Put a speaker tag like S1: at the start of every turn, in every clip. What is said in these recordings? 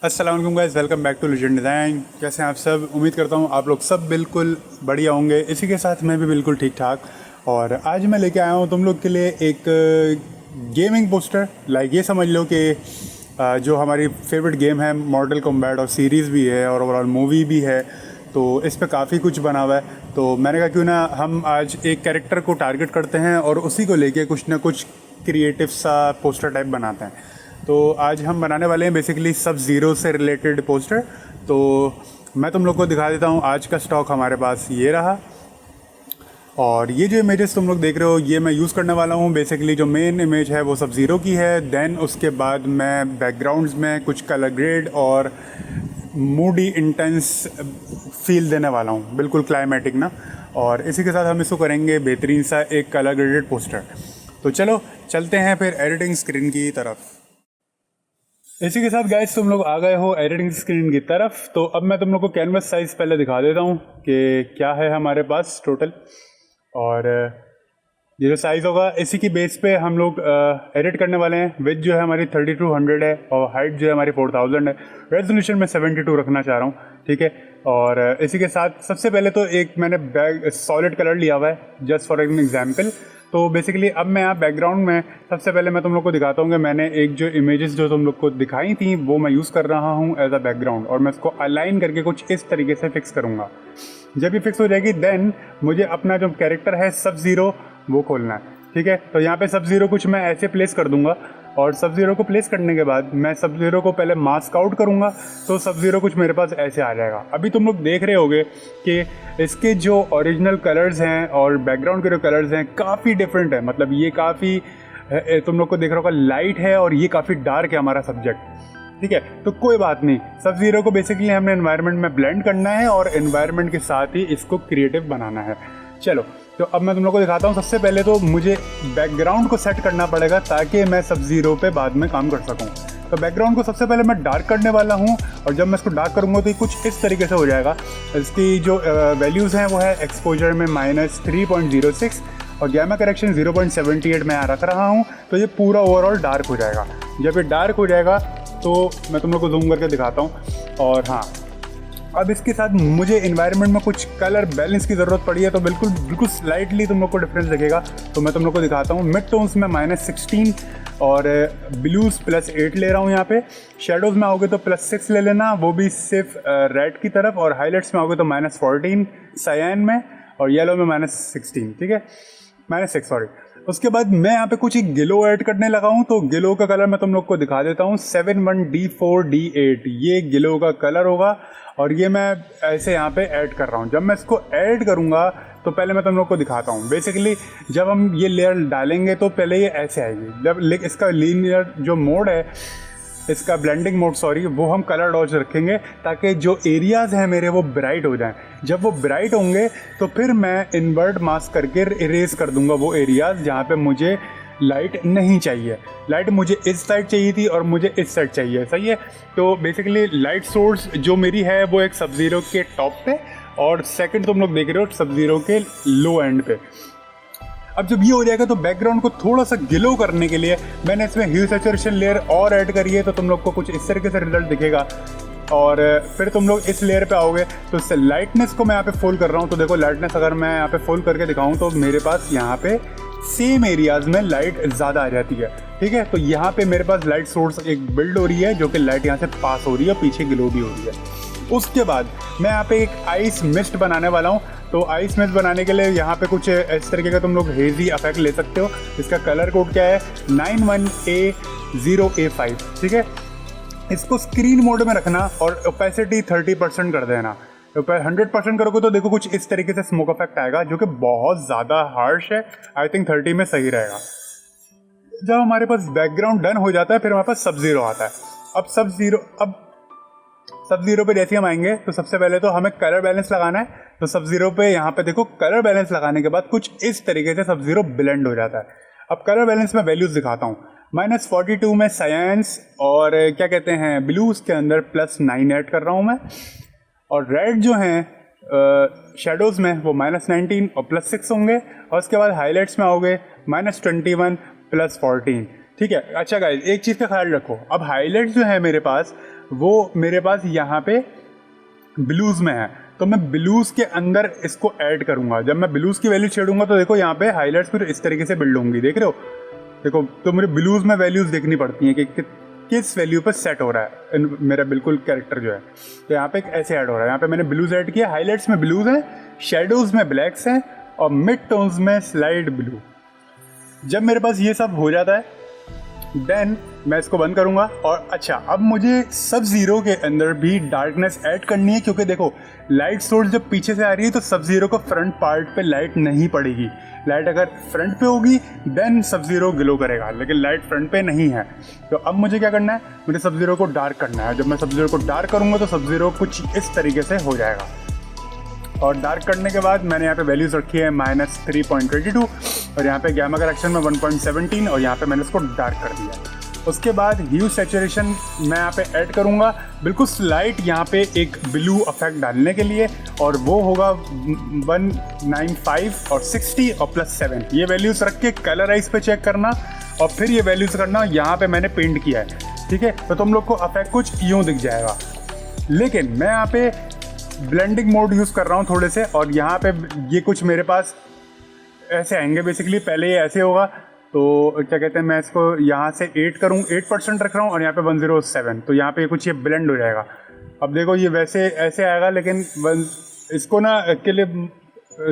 S1: अस्सलाम वालेकुम guys, welcome back to legend design. कैसे हैं आप सब? उम्मीद करता हूँ आप लोग सब बिल्कुल बढ़िया होंगे। इसी के साथ मैं भी बिल्कुल ठीक ठाक। और आज मैं लेके आया हूँ तुम लोग के लिए एक गेमिंग पोस्टर। लाइक ये समझ लो कि जो हमारी फेवरेट गेम है मॉर्टल कॉम्बैट, और सीरीज़ भी है और ओवरऑल मूवी भी है, तो इस पे काफ़ी कुछ बना हुआ है। तो मैंने कहा क्यों ना हम आज एक कैरेक्टर को टारगेट करते हैं और उसी को लेके कुछ ना कुछ क्रिएटिव सा पोस्टर टाइप बनाते हैं। तो आज हम बनाने वाले हैं बेसिकली सब ज़ीरो से रिलेटेड पोस्टर। तो मैं तुम लोग को दिखा देता हूँ। आज का स्टॉक हमारे पास ये रहा, और ये जो इमेजेस तुम लोग देख रहे हो ये मैं यूज़ करने वाला हूँ। बेसिकली जो मेन इमेज है वो सब ज़ीरो की है। देन उसके बाद मैं बैकग्राउंड्स में कुछ कलर ग्रेड और मूडी इंटेंस फील देने वाला हूँ, बिल्कुल क्लाइमेटिक ना। और इसी के साथ हम इसको करेंगे बेहतरीन सा एक कलर ग्रेडेड पोस्टर। तो चलो चलते हैं फिर एडिटिंग स्क्रीन की तरफ। इसी के साथ गाइस तुम लोग आ गए हो एडिटिंग स्क्रीन की तरफ। तो अब मैं तुम लोग को कैनवस साइज़ पहले दिखा देता हूँ कि क्या है हमारे पास टोटल। और ये जो साइज़ होगा इसी की बेस पे हम लोग एडिट करने वाले हैं। विड्थ जो है हमारी 3200 है और हाइट जो है हमारी 4000 है। रेजोल्यूशन में 72 रखना चाह रहा हूँ, ठीक है। और इसी के साथ सबसे पहले तो एक मैंने बैग सॉलिड कलर लिया हुआ है जस्ट फॉर एन एग्जाम्पल। तो बेसिकली अब मैं यहाँ बैकग्राउंड में सबसे पहले मैं तुम लोग को दिखाता हूँ कि मैंने एक जो इमेजेस जो तुम लोग को दिखाई थी वो मैं यूज़ कर रहा हूँ एज अ बैकग्राउंड, और मैं इसको अलाइन करके कुछ इस तरीके से फिक्स करूँगा। जब ये फिक्स हो जाएगी देन मुझे अपना जो कैरेक्टर है सब ज़ीरो वो खोलना है, ठीक है। तो यहाँ पे सब ज़ीरो कुछ मैं ऐसे प्लेस कर दूंगा, और सब ज़ीरो को प्लेस करने के बाद मैं सब ज़ीरो को पहले मास्क आउट करूँगा। तो सब ज़ीरो कुछ मेरे पास ऐसे आ जाएगा। अभी तुम लोग देख रहे होगे कि इसके जो ओरिजिनल कलर्स हैं और बैकग्राउंड के जो कलर्स हैं काफ़ी डिफरेंट है। मतलब ये काफ़ी तुम लोग को देख रहा होगा लाइट है और ये काफ़ी डार्क है हमारा सब्जेक्ट, ठीक है। तो कोई बात नहीं, सब ज़ीरो को बेसिकली हमने एनवायरनमेंट में ब्लेंड करना है और एनवायरनमेंट के साथ ही इसको क्रिएटिव बनाना है। चलो तो अब मैं तुम लोग को दिखाता हूँ। सबसे पहले तो मुझे बैकग्राउंड को सेट करना पड़ेगा ताकि मैं सब ज़ीरो पे बाद में काम कर सकूँ। तो बैकग्राउंड को सबसे पहले मैं डार्क करने वाला हूँ, और जब मैं इसको डार्क करूँगा तो ये कुछ इस तरीके से हो जाएगा। इसकी जो वैल्यूज़ हैं वो है एक्सपोजर में -3.06 और गैमा करेक्शन 0.78 में रख रहा हूँ। तो ये पूरा ओवरऑल डार्क हो जाएगा। जब ये डार्क हो जाएगा तो मैं तुम लोग को जूम करके दिखाता हूँ। और हाँ, अब इसके साथ मुझे इन्वायरमेंट में कुछ कलर बैलेंस की ज़रूरत पड़ी है, तो बिल्कुल स्लाइटली तुम लोग को डिफरेंस दिखेगा। तो मैं तुम लोग को दिखाता हूँ। मिड टोन्स में -16 और ब्लूज़ +8 ले रहा हूँ यहाँ पे। शेडोज़ में आओगे तो +6 ले लेना, वो भी सिर्फ रेड की तरफ। और हाईलाइट्स में आओगे तो -14 सायन में, और येलो में -16, ठीक है, -6 सॉरी। उसके बाद मैं यहाँ पे कुछ एक गिलो ऐड करने लगा हूँ। तो गिलो का कलर मैं तुम लोग को दिखा देता हूँ। 71D4D8 ये गिलो का कलर होगा, और ये मैं ऐसे यहाँ पे ऐड कर रहा हूँ। जब मैं इसको ऐड करूँगा तो पहले मैं तुम लोग को दिखाता हूँ। बेसिकली जब हम ये लेयर डालेंगे तो पहले ये ऐसे आएगी। जब इसका लीनियर जो मोड है, इसका ब्लेंडिंग मोड सॉरी, वो हम कलर डॉज रखेंगे ताकि जो एरियाज़ हैं मेरे वो ब्राइट हो जाएं। जब वो ब्राइट होंगे तो फिर मैं इन्वर्ट मास्क करके इरेज कर दूंगा वो एरियाज़ जहाँ पे मुझे लाइट नहीं चाहिए। लाइट मुझे इस साइड चाहिए थी और मुझे इस साइड चाहिए, सही है। तो बेसिकली लाइट सोर्स जो मेरी है वो एक सब ज़ीरो के टॉप पे, और सेकंड तुम लोग देख रहे हो सब ज़ीरो के लो एंड पे। अब जब ये हो जाएगा तो बैकग्राउंड को थोड़ा सा ग्लो करने के लिए मैंने इसमें ह्यू सैचुरेशन लेयर और ऐड करी है। तो तुम लोग को कुछ इस तरीके से रिजल्ट दिखेगा। और फिर तुम लोग इस लेयर पे आओगे तो इससे लाइटनेस को मैं यहाँ पे फुल कर रहा हूँ। तो देखो लाइटनेस अगर मैं यहाँ पे फुल करके दिखाऊँ तो मेरे पास यहाँ पे सेम एरियाज़ में लाइट ज़्यादा आ जाती है, ठीक है। तो यहाँ पे मेरे पास लाइट सोर्स एक बिल्ड हो रही है जो कि लाइट यहाँ से पास हो रही है और पीछे ग्लो भी हो रही है। उसके बाद मैं यहाँ पे एक आइस मिस्ट बनाने वाला हूँ। तो आइस मिस्ट बनाने के लिए यहाँ पे कुछ इस तरीके का तुम लोग हेजी इफेक्ट ले सकते हो। इसका कलर कोड क्या है 91A0A5, ठीक है। इसको स्क्रीन मोड में रखना और ओपेसिटी 30% कर देना। 100% करोगे तो देखो कुछ इस तरीके से स्मोक इफेक्ट आएगा जो कि बहुत ज़्यादा हार्श है। आई थिंक 30 में सही रहेगा। जब हमारे पास बैकग्राउंड डन हो जाता है फिर हमारे पास सब ज़ीरो आता है। अब सब ज़ीरो पे जैसे हम आएंगे तो सबसे पहले तो हमें कलर बैलेंस लगाना है। तो सब ज़ीरो पे यहाँ पे देखो कलर बैलेंस लगाने के बाद कुछ इस तरीके से सब ज़ीरो ब्लेंड हो जाता है। अब कलर बैलेंस में वैल्यूज़ दिखाता हूँ। -42 में सायंस और क्या कहते हैं ब्लूज़ के अंदर +9 ऐड कर रहा हूँ मैं। और रेड जो हैं शेडोज़ में वो -19 और +6 होंगे। और उसके बाद हाईलाइट्स में आओगे -21 +14। ठीक है। अच्छा गाइस, एक चीज़ का ख्याल रखो, अब हाईलाइट जो है मेरे पास, वो मेरे पास यहाँ पे ब्लूज़ में है, तो मैं ब्लूज़ के अंदर इसको ऐड करूँगा। जब मैं ब्लूज़ की वैल्यू छेड़ूंगा तो देखो यहाँ पे हाईलाइट्स फिर इस तरीके से बिल्ड होंगी, देख रहे हो। देखो, तो मुझे ब्लूज़ में वैल्यूज़ देखनी पड़ती हैं कि किस वैल्यू पर सेट हो रहा है मेरा बिल्कुल कैरेक्टर जो है। तो यहाँ पे एक ऐसे ऐड हो रहा है, यहाँ पे मैंने ब्लूज़ ऐड किया, हाईलाइट्स में ब्लूज़ हैं, शेडोज़ में ब्लैक्स हैं और मिड टोन्स में स्लाइड ब्लू। जब मेरे पास ये सब हो जाता है देन मैं इसको बंद करूंगा। और अच्छा, अब मुझे सब ज़ीरो के अंदर भी डार्कनेस ऐड करनी है, क्योंकि देखो लाइट सोर्स जब पीछे से आ रही है तो सब ज़ीरो को फ्रंट पार्ट पे लाइट नहीं पड़ेगी। लाइट अगर फ्रंट पे होगी देन सब ज़ीरो ग्लो करेगा, लेकिन लाइट फ्रंट पे नहीं है। तो अब मुझे क्या करना है, मुझे सब ज़ीरो को डार्क करना है। जब मैं सब ज़ीरो को डार्क करूँगा तो सब ज़ीरो कुछ इस तरीके से हो जाएगा। और डार्क करने के बाद मैंने यहाँ पे वैल्यूज़ रखी है -3.22 और यहाँ पे गैमा करेक्शन में 1.17 और यहाँ पे मैंने इसको डार्क कर दिया। उसके बाद ह्यू सैचुरेशन मैं यहाँ पे ऐड करूँगा बिल्कुल स्लाइट यहाँ पे एक ब्लू इफेक्ट डालने के लिए, और वो होगा 195 और 60 और +7। ये वैल्यूज़ रख के कलराइज पे चेक करना और फिर ये वैल्यूज़ करना। यहाँ पे मैंने पेंट किया है, ठीक है। तो तुम लोग को इफेक्ट कुछ यूँ दिख जाएगा, लेकिन मैं यहाँ पे ब्लेंडिंग मोड यूज़ कर रहा हूँ थोड़े से, और यहाँ पे ये कुछ मेरे पास ऐसे आएंगे बेसिकली। पहले ये ऐसे होगा, तो क्या कहते हैं, मैं इसको यहाँ से 8% रख रहा हूँ और यहाँ पे 107, तो यहाँ पे कुछ ये ब्लेंड हो जाएगा। अब देखो ये वैसे ऐसे आएगा, लेकिन इसको ना के लिए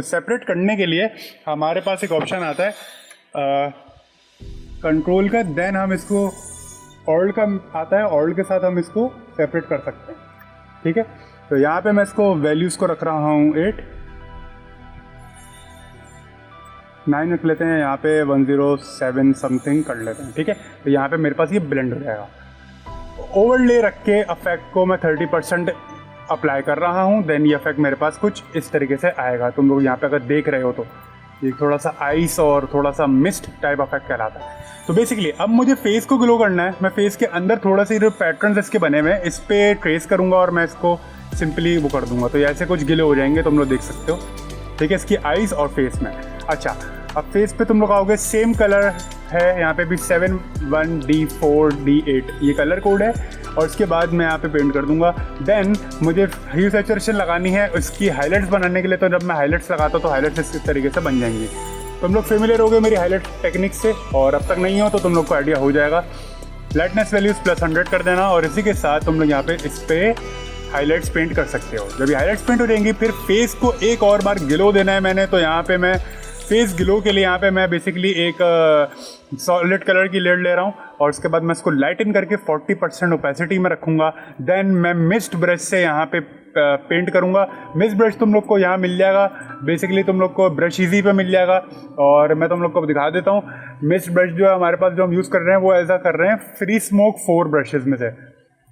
S1: सेपरेट करने के लिए हमारे पास एक ऑप्शन आता है कंट्रोल का, देन हम इसको ऑल्ट का आता है, ऑल्ट के साथ हम इसको सेपरेट कर सकते हैं, ठीक है। तो यहाँ पे मैं इसको वैल्यूज़ को रख रहा हूँ 8, 9 रख लेते हैं, यहाँ पे 107 समथिंग कर लेते हैं, ठीक है। तो यहाँ पे मेरे पास ये ब्लेंड हो जाएगा। ओवरले रख के इफेक्ट को मैं 30% अप्लाई कर रहा हूँ, देन ये इफेक्ट मेरे पास कुछ इस तरीके से आएगा। तुम लोग यहाँ पे अगर देख रहे हो तो ये थोड़ा सा आइस और थोड़ा सा मिस्ट टाइप इफेक्ट कहलाता है। तो बेसिकली अब मुझे फेस को ग्लो करना है। मैं फेस के अंदर थोड़ा सा जो पैटर्न्स इसके बने हुए हैं इस पर ट्रेस करूँगा और मैं इसको सिंपली वो कर दूंगा, तो ऐसे कुछ गिले हो जाएंगे, तुम लोग देख सकते हो, ठीक है, इसकी आईज और फेस में। अच्छा, अब फेस पे तुम लोग आओगे, सेम कलर है यहाँ पे भी 7, 1, D4, D8 ये कलर कोड है, और इसके बाद मैं यहाँ पे पेंट कर दूंगा। देन मुझे ह्यू सैचुरेशन लगानी है उसकी हाईलाइट्स बनाने के लिए, तो जब मैं हाईलाइट्स लगाता हूँ तो हाईलाइट्स इस तरीके से बन जाएंगी। तुम लोग फेमिलियर हो गए मेरी हाईलाइट टेक्निक से, और अब तक नहीं हो तो तुम लोग को आइडिया हो जाएगा। लाइटनेस वैल्यूज़ +100 कर देना, और इसी के साथ तुम लोग यहाँ पे इस पर हाईलाइट्स पेंट कर सकते हो। जब ये हाईलाइट्स पेंट हो जाएंगी फिर फेस को एक और बार ग्लो देना है मैंने, तो यहाँ पे मैं फेस ग्लो के लिए यहाँ पे मैं बेसिकली एक सॉलिड कलर की लेड ले रहा हूँ, और उसके बाद मैं इसको लाइटन करके 40% ओपेसिटी में रखूँगा। देन मैं मिस्ट ब्रश से यहाँ पे पेंट करूँगा। मिस्ट ब्रश तुम लोग को यहाँ मिल जाएगा, बेसिकली तुम लोग को ब्रश इजी पे मिल जाएगा, और मैं तुम लोग को दिखा देता हूँ। मिस्ट ब्रश जो है हमारे पास जो हम यूज़ कर रहे हैं वो ऐसा कर रहे हैं फ्री स्मोक 4 ब्रशेज़ में से।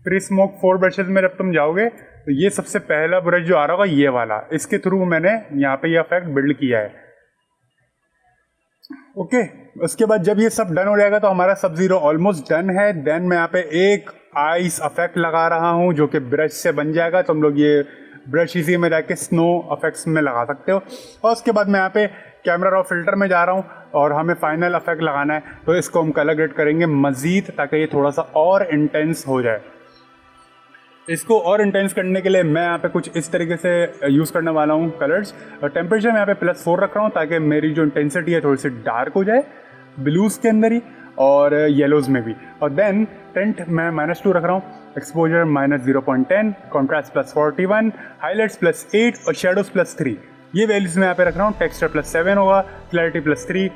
S1: फ्री स्मोक 4 ब्रशेज़ में जब तुम जाओगे तो ये सबसे पहला ब्रश जो आ रहा होगा ये वाला, इसके थ्रू मैंने यहाँ पे ये इफेक्ट बिल्ड किया है। ओके, उसके बाद जब ये सब डन हो जाएगा तो हमारा सब ज़ीरो ऑलमोस्ट डन है। देन मैं यहाँ पे एक आइस इफेक्ट लगा रहा हूँ जो कि ब्रश से बन जाएगा। तुम लोग ये ब्रश इसी में जाके स्नो इफेक्ट्स में लगा सकते हो। और उसके बाद मैं यहाँ पे कैमरा रॉ फिल्टर में जा रहा हूँ और हमें फाइनल इफेक्ट लगाना है, तो इसको हम कलर ग्रेड करेंगे मज़ीद ताकि ये थोड़ा सा और इंटेंस हो जाए। इसको और इंटेंस करने के लिए मैं यहाँ पे कुछ इस तरीके से यूज़ करने वाला हूँ कलर्स। और टेम्परेचर मैं यहाँ पे +4 रख रहा हूँ ताकि मेरी जो इंटेंसिटी है थोड़ी सी डार्क हो जाए, ब्लूज़ के अंदर ही और येलोज़ में भी। और देन टेंट मैं -2 रख रहा हूँ, एक्सपोजर -0.10, कॉन्ट्रास्ट +41, हाईलाइट्स +8 और शेडोज़ +3। ये वैल्यूज़ मैं यहाँ पे रख रहा हूँ। टेक्सचर +7 होगा, क्लैरिटी +3,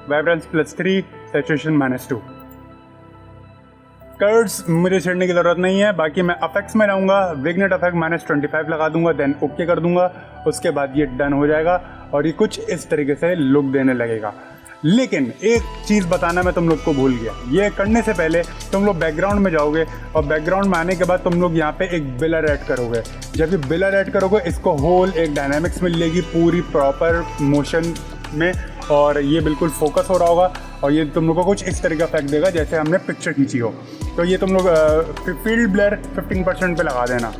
S1: वाइब्रेंस +3, सैचुरेशन -2। कर्व्स मुझे छेड़ने की ज़रूरत नहीं है। बाकी मैं अफेक्ट्स में रहूँगा, विग्नेट अफेक्ट -25 लगा दूंगा, देन ओके कर दूंगा। उसके बाद ये डन हो जाएगा और ये कुछ इस तरीके से लुक देने लगेगा। लेकिन एक चीज़ बताना मैं तुम लोग को भूल गया, ये करने से पहले तुम लोग बैकग्राउंड में जाओगे और बैकग्राउंड में आने के बाद तुम लोग यहाँ पे एक बिलर ऐड करोगे। जब ये बिलर ऐड करोगे इसको होल एक डायनामिक्स मिलेगी पूरी प्रॉपर मोशन में, और ये बिल्कुल फोकस हो रहा होगा और ये तुम लोग को कुछ इस तरीके का इफेक्ट देगा जैसे हमने पिक्चर खींची हो। तो ये तुम लोग फील्ड ब्लर 15% पे लगा देना।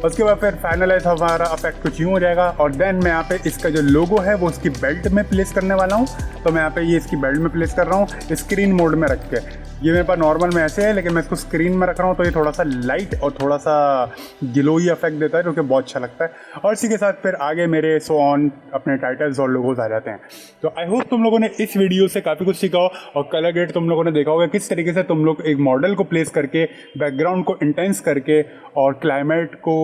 S1: उसके बाद फिर फाइनलाइज हमारा इफेक्ट कुछ यूँ हो जाएगा। और देन मैं यहाँ पे इसका जो लोगो है वो इसकी बेल्ट में प्लेस करने वाला हूँ, तो मैं यहाँ पे ये इसकी बेल्ट में प्लेस कर रहा हूँ स्क्रीन मोड में रख के। ये मेरे पास नॉर्मल में ऐसे है, लेकिन मैं इसको स्क्रीन में रख रहा हूँ तो ये थोड़ा सा लाइट और थोड़ा सा ग्लोई इफेक्ट देता है, जो कि बहुत अच्छा लगता है। और इसी के साथ फिर आगे मेरे सो ऑन अपने टाइटल्स और लोगोस आ जाते हैं। तो आई होप तुम लोगों ने इस वीडियो से काफ़ी कुछ सीखा हो, और कलर ग्रेड तुम लोगों ने देखा होगा किस तरीके से तुम लोग एक मॉडल को प्लेस करके, बैकग्राउंड को इंटेंस करके और क्लाइमेट को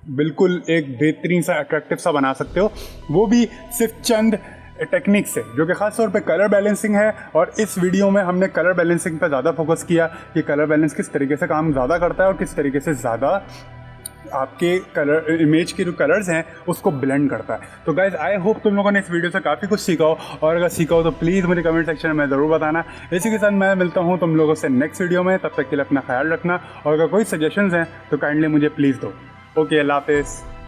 S1: बिल्कुल एक बेहतरीन सा अट्रैक्टिव सा बना सकते हो, वो भी सिर्फ चंद टेक्निक से, जो कि ख़ास तौर पे कलर बैलेंसिंग है। और इस वीडियो में हमने कलर बैलेंसिंग पे ज़्यादा फोकस किया कि कलर बैलेंस किस तरीके से काम ज़्यादा करता है और किस तरीके से ज़्यादा आपके कलर इमेज के जो कलर्स हैं उसको ब्लेंड करता है। तो गाइज आई होप तुम लोगों ने इस वीडियो से काफ़ी कुछ सीखा हो, और अगर सीखा हो तो प्लीज़ मुझे कमेंट सेक्शन में ज़रूर बताना। इसी के साथ मैं मिलता हूँ तुम लोगों से नेक्स्ट वीडियो में, तब तक के लिए अपना ख्याल रखना, और अगर कोई सजेशंस हैं तो काइंडली मुझे प्लीज़ दो। ओके, अल्लाह हाफिज़।